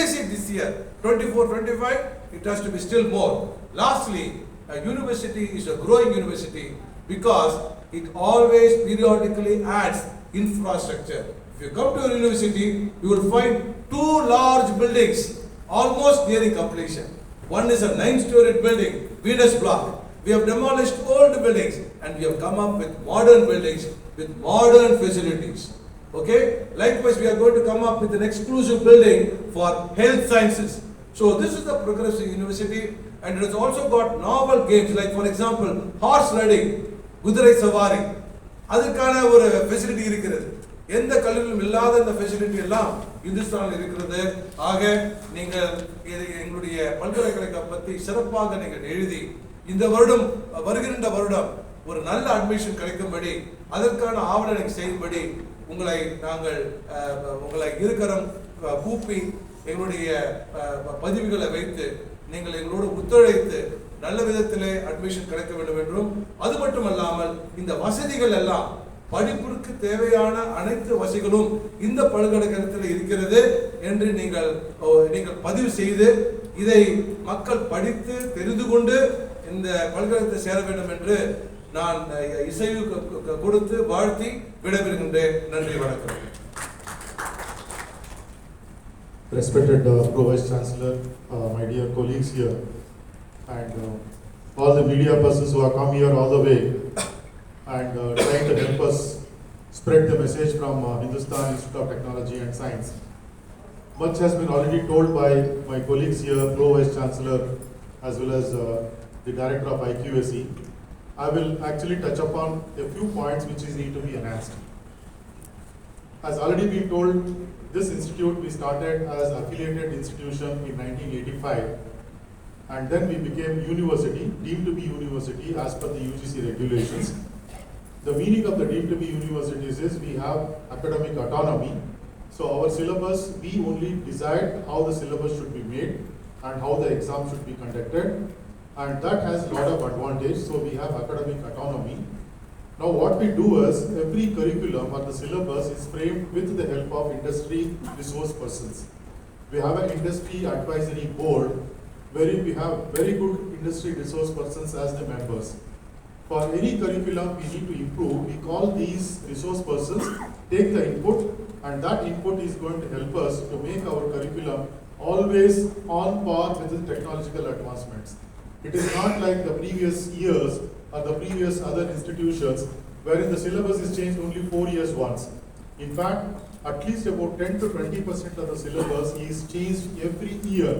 increase it this year. 24, 25, it has to be still more. Lastly, a university is a growing university because it always periodically adds infrastructure. If you come to a university, you will find 2 large buildings almost nearing completion. One is a 9-storied building, Venus Block. We have demolished old buildings and we have come up with modern buildings with modern facilities. Okay? Likewise, we are going to come up with an exclusive building for health sciences. So this is the progressive university, and it has also got novel games like, for example, horse riding, குதிரை சவாரி. அதுக்கான ஒரு facility இருக்கிறது. எந்த கல்லூரியிலும் இல்லாத இந்த facility எல்லாம் இந்துஸ்தானில் இருக்கிறது. ஆக நீங்கள் எங்களுடைய பல்கலைக்கழகம் பற்றி சிறப்பாக நீங்கள் எழுதி இந்த வருடம் வருகின்ற வருடம் ஒரு நல்ல அட்மிஷன் கிடைக்கும்படி அதற்கான ஆவணங்களை செய்யும்படி உங்களை இருக்கரம் கூப்பி எங்களுடைய பதிவுகளை வைத்து நீங்கள் எங்களோடு ஒத்துழைத்து நல்ல விதத்திலே அட்மிஷன் கிடைக்க வேண்டும் என்றும், அது மட்டுமல்லாமல் இந்த வசதிகள் எல்லாம் படிப்பிற்கு தேவையான அனைத்து வசதிகளும் இந்த பல்கலைக்கழகத்தில் இருக்கிறது என்று நீங்கள் பதிவு செய்து இதை மக்கள் படித்து தெரிந்து கொண்டு இந்த பல்கலைக்கழகத்தை சேர வேண்டும் என்று நான் இசைவு கொடுத்து வாழ்த்தி விடைபெறுகின்றேன். நன்றி, வணக்கம். Respected Pro Vice Chancellor, my dear colleagues here, and all the media persons who have come here all the way and trying to help us spread the message from Hindustan Institute of Technology and Science. Much has been already told by my colleagues here, Pro Vice Chancellor as well as the Director of IQAC. I will actually touch upon a few points which need to be enhanced. As already been told, this institute we started as affiliated institution in 1985, and then we became university, deemed to be university as per the UGC regulations. The meaning of the deemed to be universities is we have academic autonomy. So our syllabus, we only decide how the syllabus should be made and how the exam should be conducted, and that has a lot of advantage. So we have academic autonomy. Now what we do is every curriculum or the syllabus is framed with the help of industry resource persons. We have an industry advisory board wherein we have very good industry resource persons as the members. For any curriculum we need to improve, we call these resource persons, take the input, and that input is going to help us to make our curriculum always on par with the technological advancements. It is not like the previous years or the previous other institutions wherein the syllabus is changed only 4 years once. In fact, at least about 10 to 20% of the syllabus is changed every year.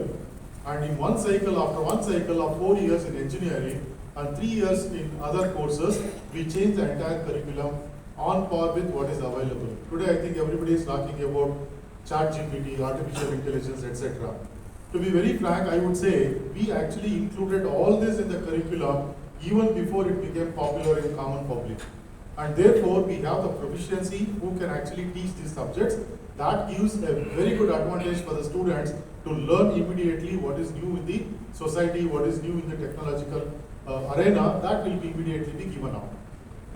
And in one cycle, after one cycle of 4 years in engineering and 3 years in other courses, we change the entire curriculum on par with what is available. Today I think everybody is talking about ChatGPT, artificial intelligence, etc. To be very frank, I would say we actually included all this in the curriculum even before it became popular in common public. And therefore, we have the proficiency who can actually teach these subjects. That gives a very good advantage for the students to learn immediately what is new in the society, what is new in the technological arena. That will be immediately be given out.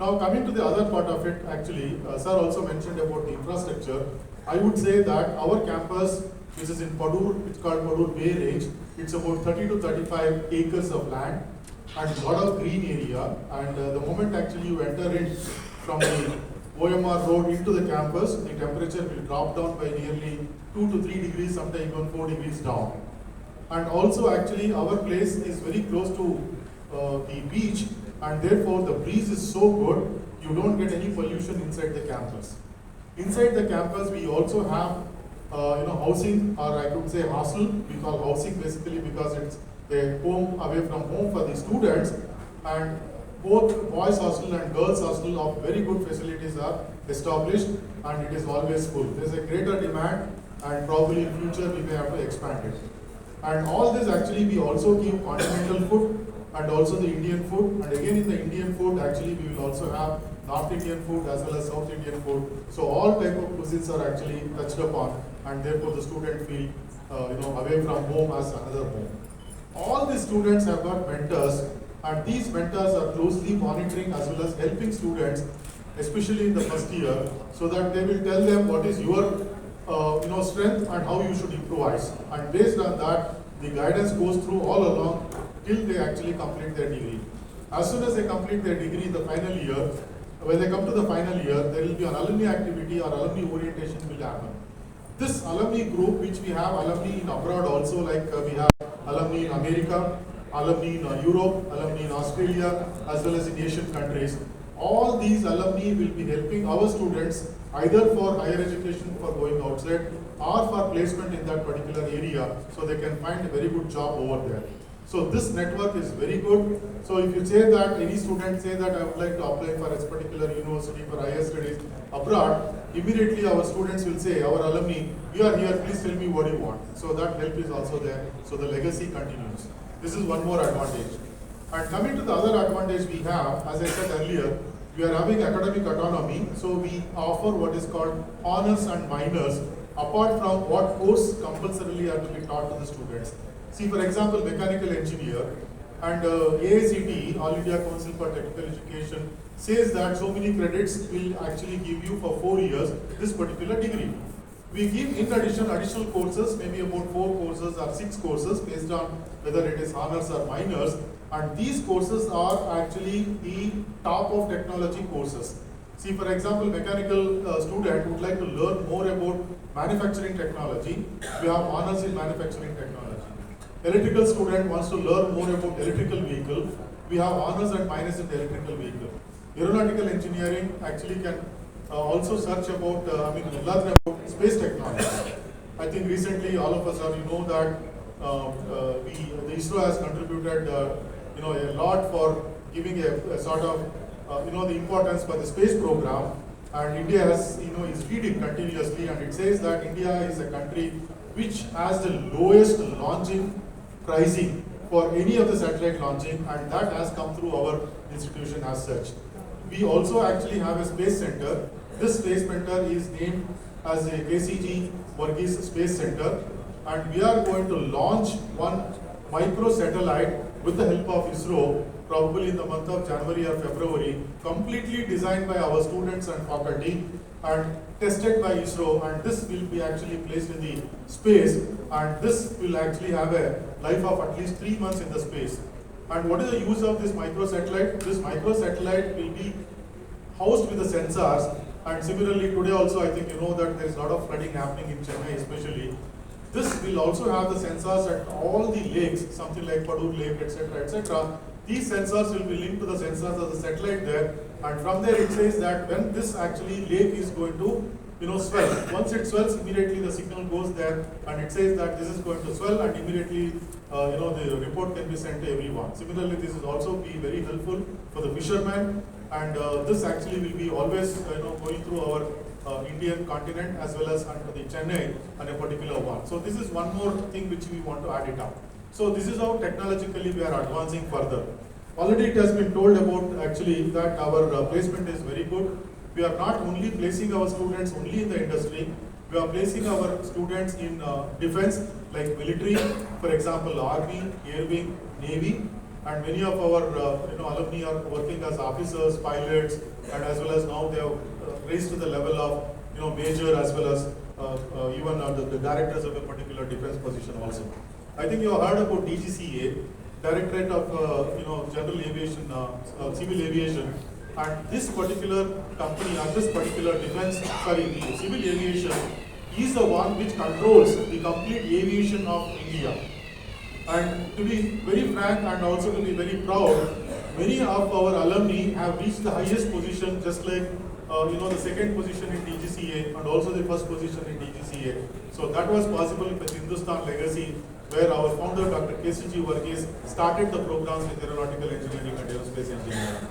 Now coming to the other part of it, actually, sir also mentioned about the infrastructure. I would say that our campus, which is in Padur, it's called Padur Bay Range. It's about 30 to 35 acres of land and a lot of green area. And the moment actually you enter in from the OMR road into the campus, the temperature will drop down by nearly 2 to 3 degrees, sometimes even 4 degrees down. And also actually our place is very close to the beach, and therefore the breeze is so good, you don't get any pollution inside the campus. Inside the campus we also have housing, or I could say hostel. We call housing basically because it's a home away from home for the students, and both boys hostel and girls hostel of very good facilities are established, and it is always full. There is a greater demand, and probably in future we may have to expand it. And all this actually we also give continental food and also the Indian food, and again in the Indian food actually we will also have North Indian food as well as South Indian food. So all type of cuisines are actually touched upon, and therefore the student feel away from home as another home. All the students have got mentors, and these mentors are closely monitoring as well as helping students, especially in the first year, so that they will tell them what is your strength and how you should improvise. And based on that, the guidance goes through all along till they actually complete their degree. As soon as they complete their degree, the final year, when they come to the final year, there will be an alumni activity or alumni orientation will happen. This alumni group, which we have alumni in abroad also, like we have alumni in America, alumni in Europe, alumni in Australia, as well as in Asian countries. All these alumni will be helping our students either for higher education for going outside or for placement in that particular area, so they can find a very good job over there. So this network is very good. So if you say that any student say that I would like to apply for a particular university for higher studies abroad, immediately our students will say, our alumni, you are here, please tell me what you want. So that help is also there. So the legacy continues. This is one more advantage. And coming to the other advantage we have, as I said earlier, we are having academic autonomy. So we offer what is called honors and minors, apart from what course compulsorily are to be taught to the students. See, for example, mechanical engineer and AICTE, All India Council for Technical Education, says that so many credits will actually give you for 4 years this particular degree. We give in addition additional courses, maybe about 4 courses or 6 courses based on whether it is honors or minors, and these courses are actually the top of technology courses. See, for example, mechanical student would like to learn more about manufacturing technology. We have honors in manufacturing technology. Electrical student wants to learn more about electrical vehicle. We have honors and minors in the electrical vehicle. Aeronautical engineering actually can also search about, learn about space technology. I think recently all of us are, that the ISRO has contributed, a lot for giving a sort of, the importance for the space program. And India has, is leading continuously, and it says that India is a country which has the lowest launching pricing for any of the satellite launching, and that has come through our institution as such. We also actually have a space center. This space center is named as a KCG Varghese Space Center, and we are going to launch one micro satellite with the help of ISRO, probably in the month of January or February, completely designed by our students and faculty and tested by ISRO, and this will be actually placed in the space, and this will actually have a life of at least 3 months in the space. And what is the use of this microsatellite? This microsatellite will be housed with the sensors, and similarly today also I think you know that there is a lot of flooding happening in Chennai especially. This will also have the sensors at all the lakes, something like Padur Lake, etc., etc. These sensors will be linked to the sensors of the satellite there, and from there it says that when this actually lake is going to swell. Once it swells, immediately the signal goes there, and it says that this is going to swell, and immediately the report can be sent to everyone. Similarly, this is also be very helpful for the fishermen, and this actually will be always going through our Indian continent as well as under the Chennai and a particular one. So this is one more thing which we want to add it up. So this is how technologically we are advancing further. Already it has been told about actually that our placement is very good. We are not only placing our students only in the industry, we are placing our students in defense like military, for example Army, Air Wing, Navy, and many of our alumni are working as officers, pilots, and as well as now they have raised to the level of major as well as even the directors of a particular defense position also. I think you have heard about DGCA, Directorate of General Aviation, Civil Aviation, and this particular company or this particular defense, the civil aviation is the one which controls the complete aviation of India. And to be very frank and also to be very proud, many of our alumni have reached the highest position, just like the second position in DGCA and also the first position in DGCA. So that was possible with Hindustan Legacy, where our founder Dr. KCG Varghese started the programs with aeronautical engineering and aerospace engineering.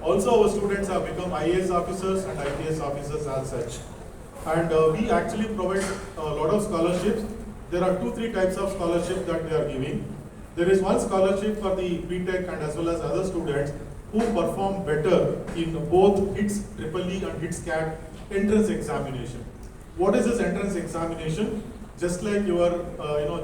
Also our students have become IAS officers and IPS officers as such. And we actually provide a lot of scholarships. There are 2-3 types of scholarship that we are giving. There is one scholarship for the BTech and as well as other students who perform better in both HITSEEE and HITSCAT entrance examination. What is this entrance examination? Just like your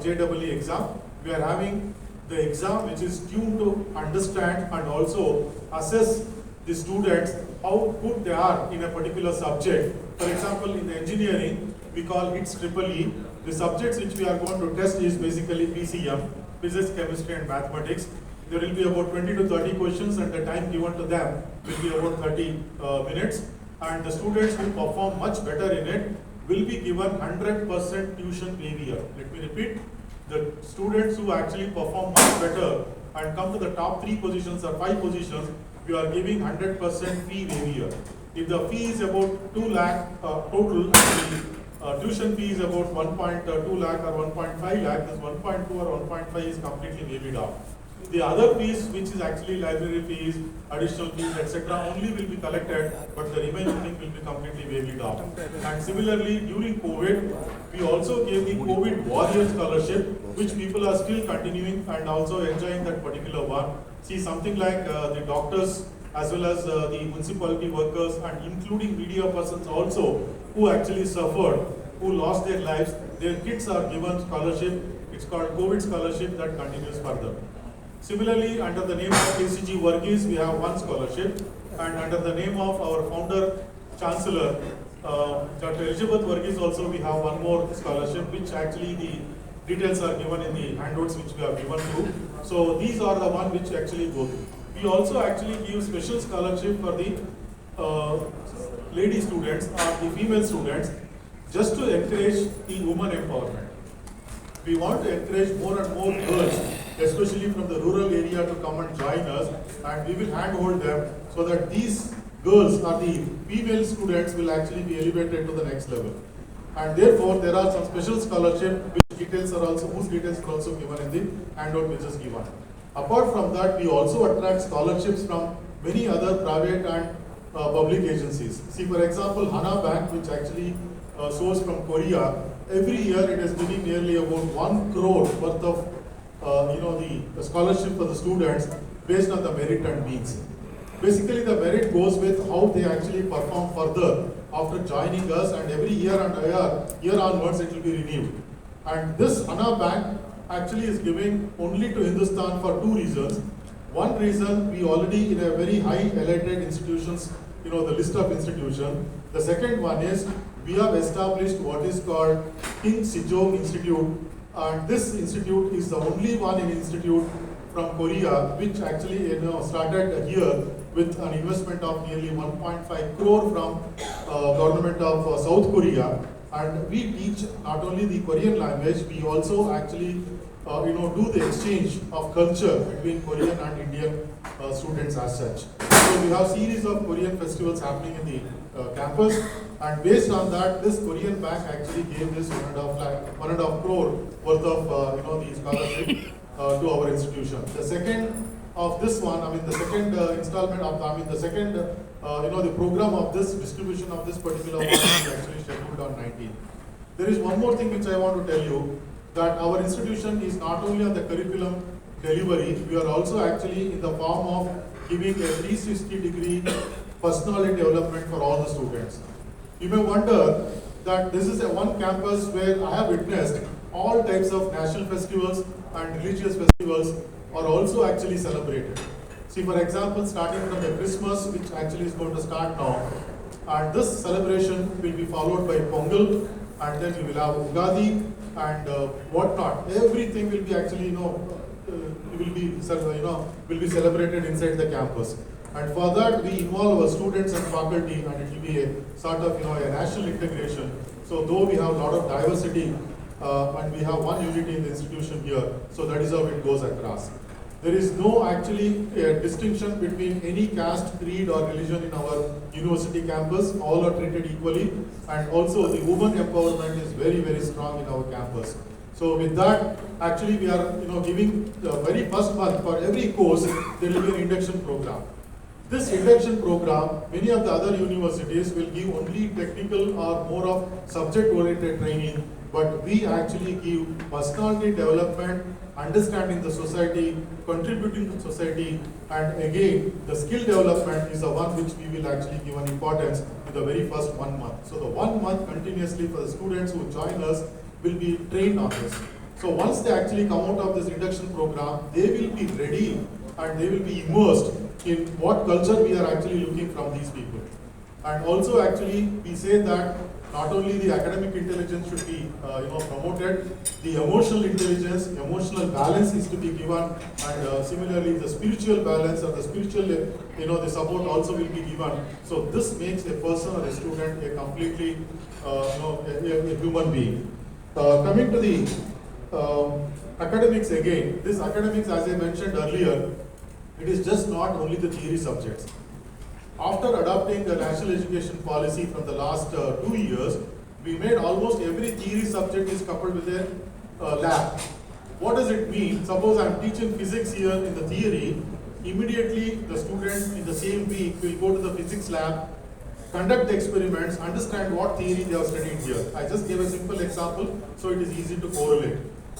JEE exam, we are having the exam which is tuned to understand and also assess the students how good they are in a particular subject. For example, in the engineering, we call HITSEEE. The subjects which we are going to test is basically PCM, Physics, Chemistry and Mathematics. There will be about 20 to 30 questions and the time given to them will be about 30 minutes. And the students who perform much better in it will be given 100% tuition waiver. Let me repeat, the students who actually perform much better and come to the top 3 positions or 5 positions, we are giving 100% fee waiver. If the fee is about 2 lakh total, the tuition fee is about 1.2 lakh or 1.5 lakh, this 1.2 or 1.5 is completely waived off. The other fees, which is actually library fees, additional fees, etc., only will be collected, but the remaining thing will be completely waived off. And similarly, during COVID, we also gave the COVID Warrior Scholarship, which people are still continuing and also enjoying that particular one. See, something like the doctors as well as the municipality workers and including media persons also who actually suffered, who lost their lives, their kids are given scholarship. It's called COVID scholarship that continues further. Similarly, under the name of KCG Varghese, we have one scholarship, and under the name of our founder, Chancellor, Dr. Elizabeth Varghese also, we have one more scholarship, which actually the details are given in the handouts which we have given to. So these are the one which actually go through. We also actually give special scholarship for the lady students or the female students, just to encourage the women empowerment. We want to encourage more and more girls, especially from the rural area, to come and join us, and we will handhold them so that these girls or the female students will actually be elevated to the next level. And therefore, there are some special scholarship which details are also, whose details are also given in the handout which is given. Apart from that, we also attract scholarships from many other private and public agencies. See, for example, Hana Bank, which actually sourced from Korea, every year it is giving nearly about 1 crore worth of the scholarship for the students based on the merit and means. Basically, the merit goes with how they actually perform further after joining us, and every year onwards it will be renewed. And this Hana Bank actually is giving only to Hindustan for 2 reasons. One reason, we already in a very high allied institutions, the list of institutions. The second one is, we have established what is called King Sejong Institute, and this institute is the only one in institute from Korea which actually started here with an investment of nearly 1.5 crore from government of South Korea. And we teach not only the Korean language, we also actually do the exchange of culture between Korean and Indian students as such. So we have series of Korean festivals happening in the campus, and based on that, this Korean bank actually gave this 1.5 crore worth of the scholarship to our institution. The second of this one, the second installment of, the second the program of this distribution of this particular one is actually scheduled on 19th. There is one more thing which I want to tell you, that our institution is not only on the curriculum delivery, we are also actually in the form of giving a 360-degree personality development for all the students. You may wonder that this is one campus where I have witnessed all types of national festivals and religious festivals are also actually celebrated. See, for example, starting from the Christmas, which actually is going to start now, and this celebration will be followed by Pongal, and then we will have Ugadi and whatnot. Everything will be actually, will be celebrated inside the campus. And for that, we involve our students and faculty, and it will be a sort of, a national integration. So though we have a lot of diversity, and we have one unity in the institution here, so that is how it goes across. There is no actually distinction between any caste, creed or religion in our university campus. All are treated equally, and also the women empowerment is very, very strong in our campus. So with that, actually we are giving the very first month for every course there will be an induction program. This induction program, many of the other universities will give only technical or more of subject-oriented training, but we actually give personality development, understanding the society, contributing to society, and again, the skill development is the one which we will actually give an importance in the very first 1 month. So the 1 month continuously for the students who join us will be trained on this. So once they actually come out of this induction program, they will be ready and they will be immersed in what culture we are actually looking from these people. And also actually we say that not only the academic intelligence should be promoted, the emotional intelligence, emotional balance is to be given, and similarly the spiritual balance or the spiritual the support also will be given. So this makes a person or a student a completely a human being. Coming to the academics again, this academics, as I mentioned earlier, it is just not only the theory subjects. After adopting the national education policy from the last 2 years, we made almost every theory subject is coupled with a lab. What does it mean? Suppose I am teaching physics here in the theory, immediately the student in the same week will go to the physics lab, conduct the experiments, understand what theory they have studied here. I just gave a simple example, so it is easy to correlate.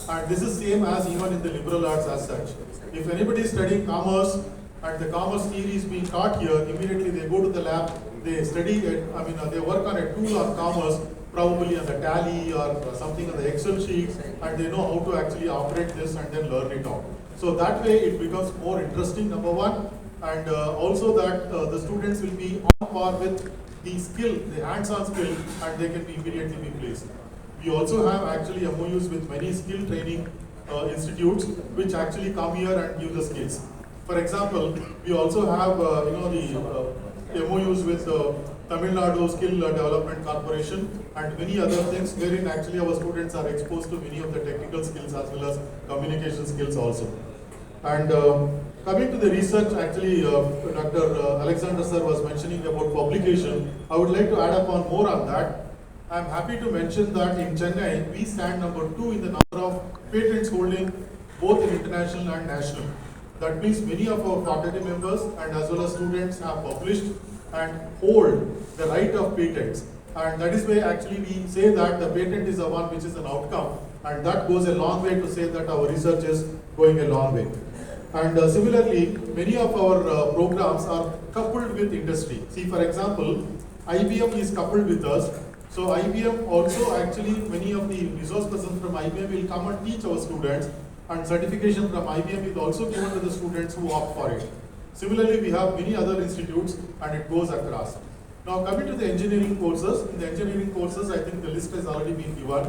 And this is same as even in the liberal arts as such. If anybody is studying commerce and the commerce theory is being taught here, immediately they go to the lab, they study it, they work on a tool on commerce, probably on the tally or something on the Excel sheet, and they know how to actually operate this and then learn it out. So that way it becomes more interesting, number one, and also that the students will be on par with the skill, the hands-on skill, and they can be immediately be placed. We also have actually MOUs with many skill training institutes which actually come here and give the skills. For example, we also have the MOUs with Tamil Nadu Skill Development Corporation and many other things wherein actually our students are exposed to many of the technical skills as well as communication skills also. And coming to the research, actually Dr. Alexander sir was mentioning about publication. I would like to add upon more on that. I am happy to mention that in Chennai, we stand number 2 in the number of patents holding both in international and national. That means many of our faculty members and as well as students have published and hold the right of patents. And that is why actually we say that the patent is the one which is an outcome, and that goes a long way to say that our research is going a long way. And similarly, many of our programs are coupled with industry. See, for example, IBM is coupled with us. So IBM also actually, many of the resource persons from IBM will come and teach our students, and certification from IBM is also given to the students who opt for it. Similarly, we have many other institutes and it goes across. Now coming to the engineering courses, in the engineering courses I think the list has already been given.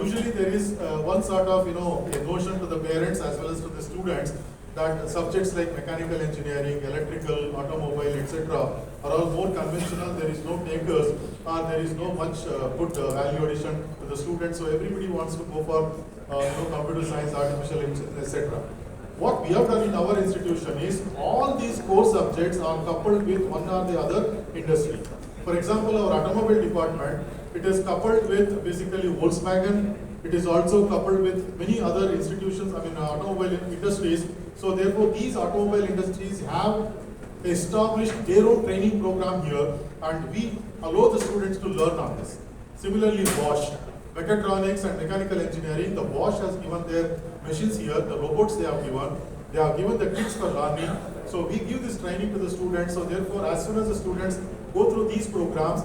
Usually there is one sort of a notion to the parents as well as to the students that subjects like mechanical engineering, electrical, automobile, etc. are all more conventional. There is no takers or there is no much good value addition to the students. So everybody wants to go for computer science, artificial intelligence, etc. What we have done in our institution is all these core subjects are coupled with one or the other industry. For example, our automobile department, it is coupled with basically Volkswagen. It is also coupled with many other institutions, automobile industries. So therefore, these automobile industries have established their own training program here, and we allow the students to learn on this. Similarly, Bosch, mechatronics and mechanical engineering, the Bosch has given their machines here, the robots they have given the kits for learning. So we give this training to the students. So therefore, as soon as the students go through these programs,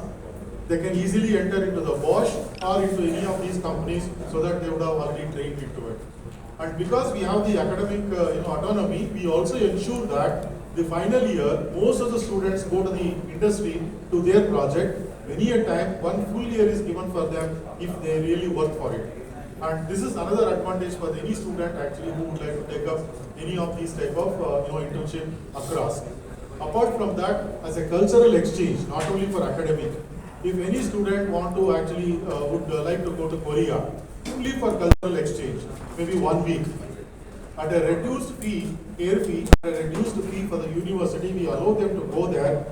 they can easily enter into the Bosch or into any of these companies so that they would have already trained into it. And because we have the academic autonomy, we also ensure that the final year, most of the students go to the industry to their project. Many a time, 1 full year is given for them if they really work for it. And this is another advantage for any student actually who would like to take up any of these type of internship across. Apart from that, as a cultural exchange, not only for academic, if any student want to actually would like to go to Korea, only for cultural exchange, maybe 1 week, at a reduced fee, air fee, at a reduced fee for the university, we allow them to go there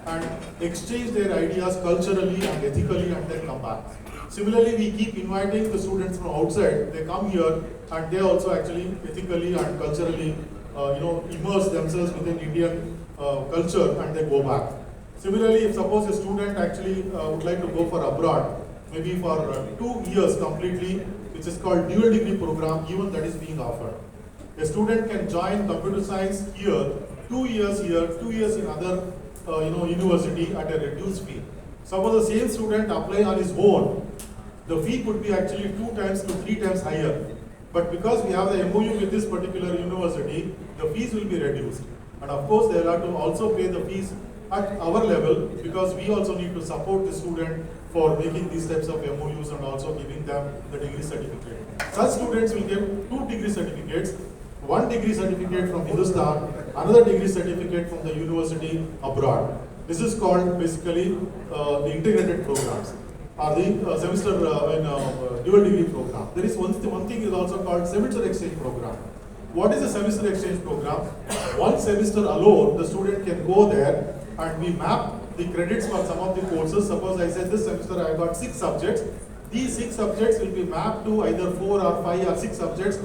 and exchange their ideas culturally and ethically and then come back. Similarly, we keep inviting the students from outside. They come here and they also actually ethically and culturally immerse themselves within Indian culture and they go back. Similarly, if suppose a student actually would like to go for abroad, maybe for 2 years completely, which is called dual degree program, even that is being offered. A student can join computer science here, 2 years here, 2 years in other university at a reduced fee. Suppose the same student apply on his own, the fee could be actually 2 times to 3 times higher. But because we have the MOU with this particular university, the fees will be reduced. And of course, they will have to also pay the fees at our level, because we also need to support the student for making these types of MOUs and also giving them the degree certificate. Such students will get 2 degree certificates, 1 degree certificate from Hindustan, another degree certificate from the university abroad. This is called basically the integrated programs, or the semester dual degree program. There is one thing is also called semester exchange program. What is a semester exchange program? One semester alone, the student can go there and we map the credits for some of the courses. Suppose I said this semester I got 6 subjects. These 6 subjects will be mapped to either 4 or 5 or 6 subjects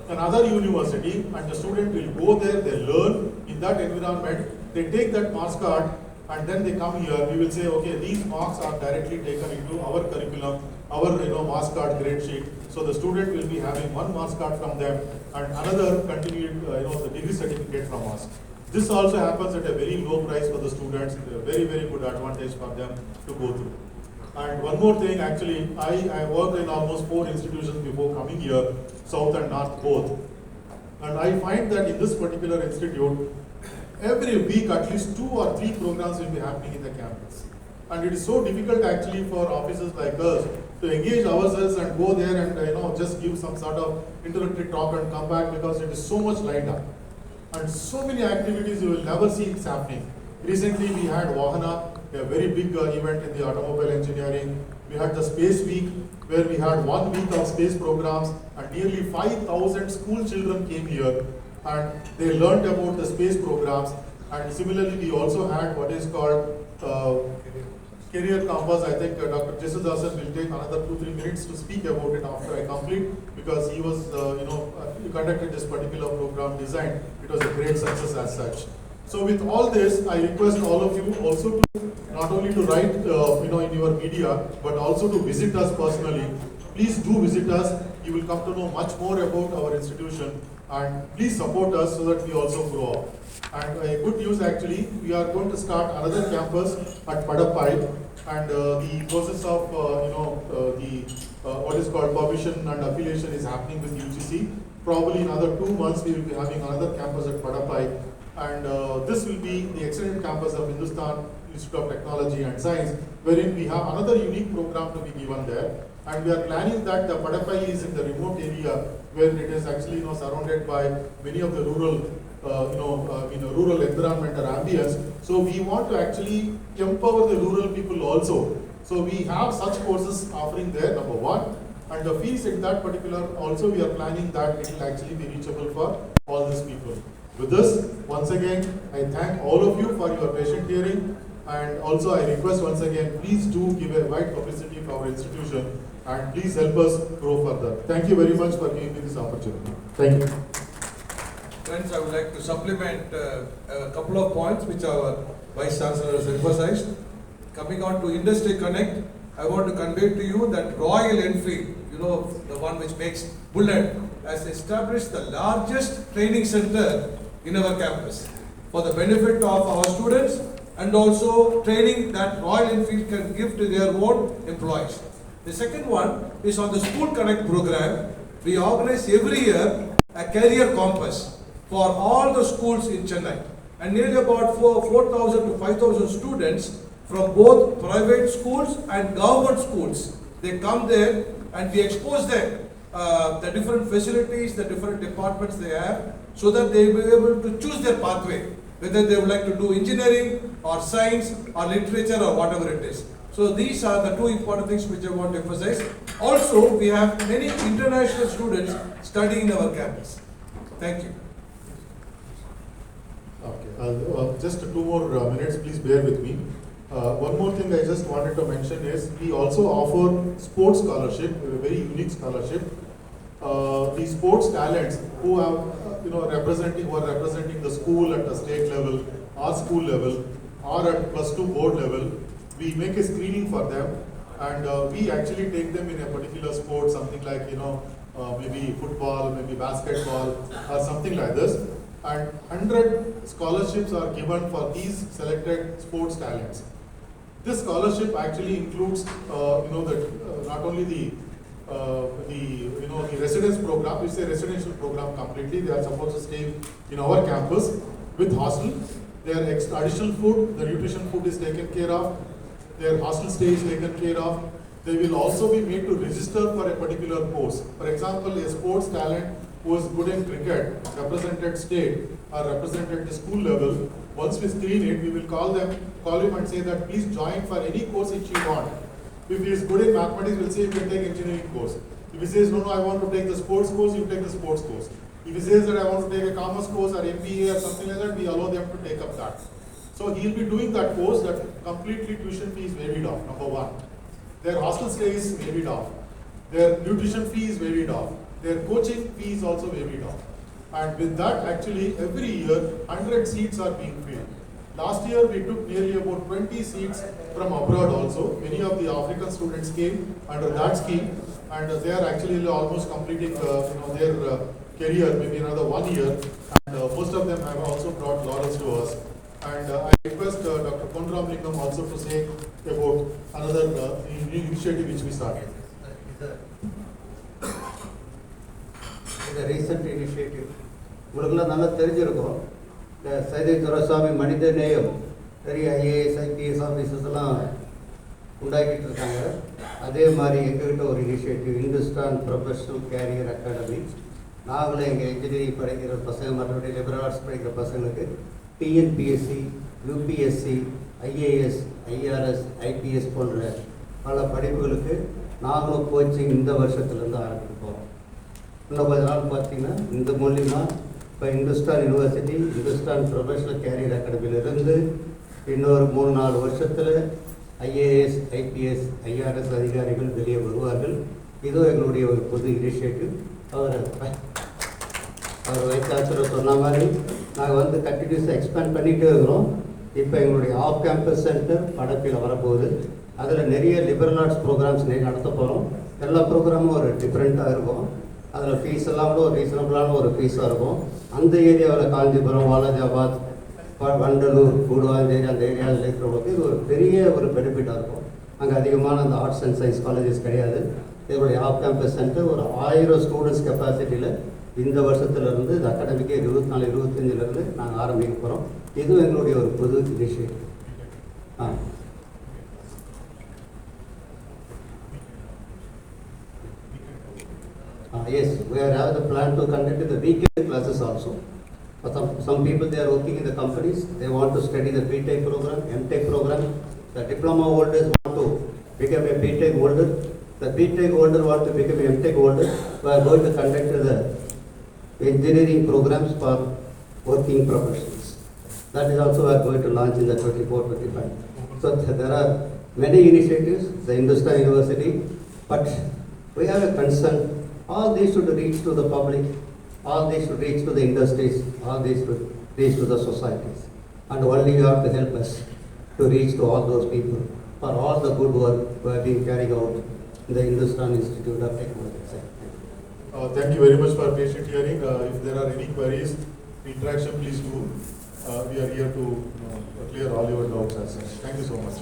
another university, and the student will go there, they learn in that environment, they take that marks card and then they come here. We will say, okay, these marks are directly taken into our curriculum, our marks card grade sheet. So the student will be having 1 marks card from them and another continued the degree certificate from us. This also happens at a very low price for the students, a very good advantage for them to go through. And one more thing, actually, I worked in almost 4 institutions before coming here, South and North both. And I find that in this particular institute, every week at least 2 or 3 programs will be happening in the campus. And it is so difficult actually for officers like us to engage ourselves and go there and just give some sort of introductory talk and come back, because it is so much lined up. And so many activities you will never see it's happening. Recently we had Vahana, a very big event in the automobile engineering. We had the Space Week, where we had 1 week of space programs, and nearly 5,000 school children came here and they learned about the space programs. And similarly, we also had what is called Career Compass. I think Dr. Jesudasan will take another 2-3 minutes to speak about it after I complete, because he was, he conducted this particular program design. It was a great success as such. So with all this, I request all of you also to not only to write, in your media, but also to visit us personally. Please do visit us. You will come to know much more about our institution, and please support us so that we also grow up. And good news actually, we are going to start another campus at Padappai, and the process of what is called permission and affiliation is happening with UGC. Probably in another 2 months we will be having another campus at Padappai. And this will be the extended campus of Hindustan Institute of Technology and Science, wherein we have another unique program to be given there. And we are planning that the Padappai is in the remote area, where it is actually surrounded by many of the rural, rural environment or ambience. So we want to actually empower the rural people also. So we have such courses offering there, number 1. And the fees in that particular also we are planning that it will actually be reachable for all these people. With this, once again, I thank all of you for your patient hearing, and also I request once again, please do give a wide publicity for our institution, and please help us grow further. Thank you very much for giving me this opportunity. Thank you. Friends, I would like to supplement a couple of points which our Vice Chancellor has emphasized. Coming on to Industry Connect, I want to convey to you that Royal Enfield, the one which makes Bullet, has established the largest training center in our campus for the benefit of our students, and also training that Royal Enfield can give to their own employees. The second one is on the School Connect program. We organize every year a career compass for all the schools in Chennai, and nearly about 4,000 to 5,000 students from both private schools and government schools. They come there and we expose them the different facilities, the different departments they have, so that they will be able to choose their pathway, whether they would like to do engineering or science or literature or whatever it is. So these are the 2 important things which I want to emphasize. Also, we have many international students studying in our campus. Thank you. Okay, just 2 more minutes, please bear with me. One more thing I just wanted to mention is we also offer sports scholarship, a very unique scholarship. The sports talents who have who are representing the school at the state level or school level or at +2 board level, we make a screening for them, and we actually take them in a particular sport, something like maybe football, maybe basketball or something like this, and 100 scholarships are given for these selected sports talents. This scholarship actually includes not only the residence program. It's a residential program completely. They are supposed to stay in our campus with hostel. Their additional food, the nutrition food is taken care of. Their hostel stay is taken care of. They will also be made to register for a particular course. For example, a sports talent who is good in cricket, represented state or represented the school level, once we screen it, we will call him and say that please join for any course which you want. If he is good in mathematics, we'll say you can take engineering course. If he says, no, I want to take the sports course, you take the sports course. If he says that I want to take a commerce course or MBA or something like that, we allow them to take up that. So he'll be doing that course, that completely tuition fee is waived off, number one. Their hostel stay is waived off. Their nutrition fee is waived off. Their coaching fee is also waived off. And with that, actually, every year, 100 seats are being filled. Last year, we took nearly about 20 seats from abroad also. Many of the African students came under that scheme, and they are actually almost completing their career, maybe another 1 year. And most of them have also brought laurels to us. And I request Dr. Ponram Lingam also to say about another initiative which we started. It's a recent initiative. உங்களுக்குலாம் நல்லா தெரிஞ்சிருக்கும். இந்த சைதை துரைசாமி மனித நேயம் பெரிய IAS IPS officers எல்லாம் உண்டாக்கிட்டு இருக்காங்க. அதே மாதிரி எங்ககிட்ட ஒரு initiative Hindustan professional career academy. நாங்களும் எங்கள் இன்ஜினியரிங் படிக்கிற பசங்க மற்றபடி லிபரல் ஆர்ட்ஸ் படிக்கிற பசங்களுக்கு TNPSC, UPSC, IAS, IRS, IPS போன்ற பல படிப்புகளுக்கு நாங்களும் கோச்சிங் இந்த வருஷத்துலேருந்து ஆரம்பிக்க போகிறோம். இன்னும் கொஞ்ச நாள் பார்த்தீங்கன்னா இந்த மூலிமா இப்போ Hindustan university, Hindustan professional career அகாடமியிலிருந்து இன்னொரு 3-4 வருஷத்தில் ஐஏஎஸ், ஐபிஎஸ், ஐஆர்எஸ் அதிகாரிகள் வெளியே வருவார்கள். இதுவும் எங்களுடைய ஒரு பொது இனிஷியேட்டிவ். அவர் வைத்தாச்சர் சொன்ன மாதிரி நாங்கள் கண்டினியூஸாக எக்ஸ்பேண்ட் பண்ணிகிட்டே இருக்கிறோம். இப்போ எங்களுடைய ஆஃப் கேம்பஸ் சென்டர் படப்பில் வரப்போகுது. அதில் நிறைய லிபரல் ஆர்ட்ஸ் ப்ரோக்ராம்ஸ் நடத்த போகிறோம். எல்லா ப்ரோக்ராமும் ஒரு டிஃப்ரெண்ட்டாக இருக்கும். அதில் ஃபீஸ் எல்லாம் கூட ஒரு ரீசனபிளான ஒரு ஃபீஸாக இருக்கும். அந்த ஏரியாவில் காஞ்சிபுரம், வாலாஜாபாத், வண்டலூர், கூடுவாஞ்சேரி அந்த ஏரியாவில் இருக்கிறவங்களுக்கு இது ஒரு பெரிய ஒரு பெனிஃபிட்டாக இருக்கும். அங்கே அதிகமான அந்த ஆர்ட்ஸ் அண்ட் சயின்ஸ் காலேஜஸ் கிடையாது. எங்களுடைய ஆஃப் கேம்பஸ் சென்டர் ஒரு 1000 ஸ்டூடெண்ட்ஸ் கெப்பாசிட்டியில் இந்த வருஷத்துலேருந்து இந்த அகாடமிக்கு 24-25 நாங்கள் ஆரம்பிக்க போகிறோம். இதுவும் எங்களுடைய ஒரு புது initiative. Yes, we have the plan to conduct the weekend classes also. For some people, they are working in the companies. They want to study the BTech program, MTech program. The diploma holders want to become a BTech holder. The BTech holder want to become a MTech holder. We are going to conduct the engineering programs for working professionals. That is also we are going to launch in the 24-25. So there are many initiatives, the Hindustan University, but we have a concern. All these should reach to the public, all these should reach to the industries, all these should reach to the societies. And only you have to help us to reach to all those people for all the good work we are being carried out in the Hindustan Institute of Technology. Thank you very much for patient hearing. If there are any queries, interaction, please do. We are here to clear all your doubts as such. Thank you so much.